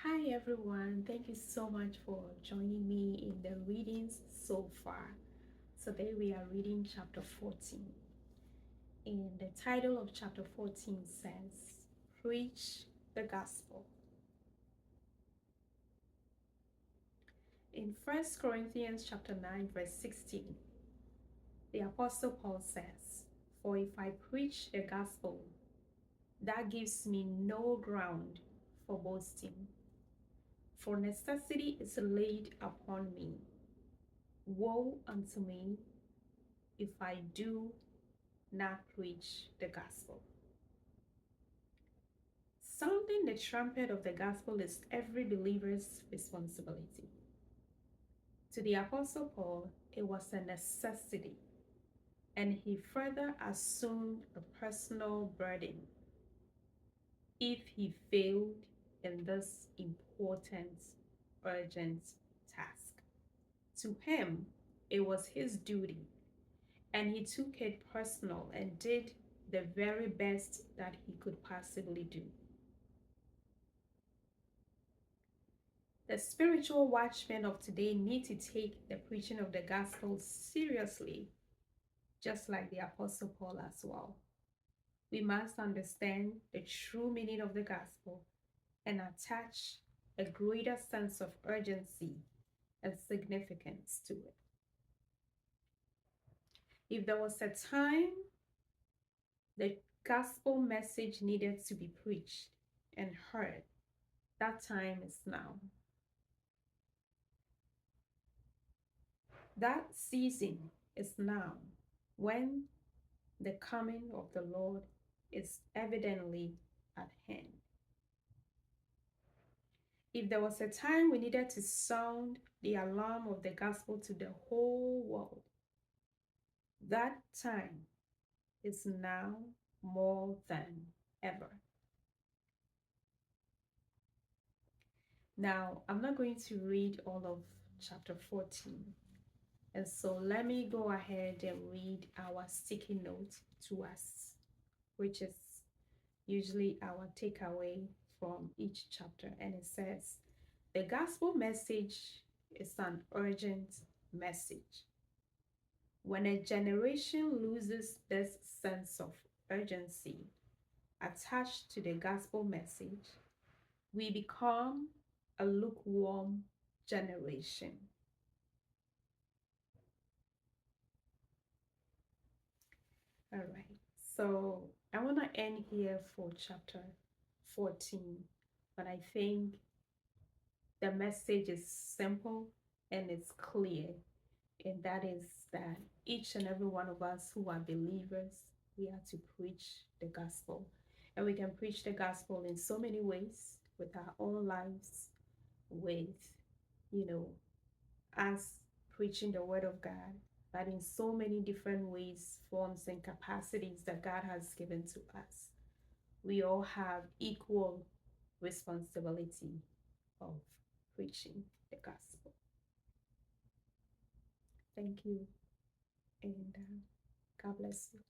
Hi everyone, thank you so much for joining me in the readings so far. Today we are reading chapter 14. And the title of chapter 14 says, Preach the Gospel. In 1 Corinthians chapter 9 verse 16, the Apostle Paul says, For if I preach the gospel, that gives me no ground for boasting. For necessity is laid upon me. Woe unto me if I do not preach the gospel. Sounding the trumpet of the gospel is every believer's responsibility. To the Apostle Paul, it was a necessity, and he further assumed a personal burden if he failed in this important, urgent task. To him, it was his duty, and he took it personal and did the very best that he could possibly do. The spiritual watchmen of today need to take the preaching of the gospel seriously, just like the Apostle Paul as well. We must understand the true meaning of the gospel and attach a greater sense of urgency and significance to it. If there was a time the gospel message needed to be preached and heard, that time is now. That season is now, when the coming of the Lord is evidently at hand. If there was a time we needed to sound the alarm of the gospel to the whole world, that time is now more than ever. Now, I'm not going to read all of chapter 14. And so let me go ahead and read our sticky note to us, which is usually our takeaway from each chapter. And it says, the gospel message is an urgent message. When a generation loses this sense of urgency attached to the gospel message, we become a lukewarm generation. All right. So I want to end here for chapter 14, but I think the message is simple and it's clear, and that is that each and every one of us who are believers, we are to preach the gospel. And we can preach the gospel in so many ways, with our own lives, with, us preaching the word of God, but in so many different ways, forms, and capacities that God has given to us. We all have equal responsibility of preaching the gospel. Thank you, and God bless you.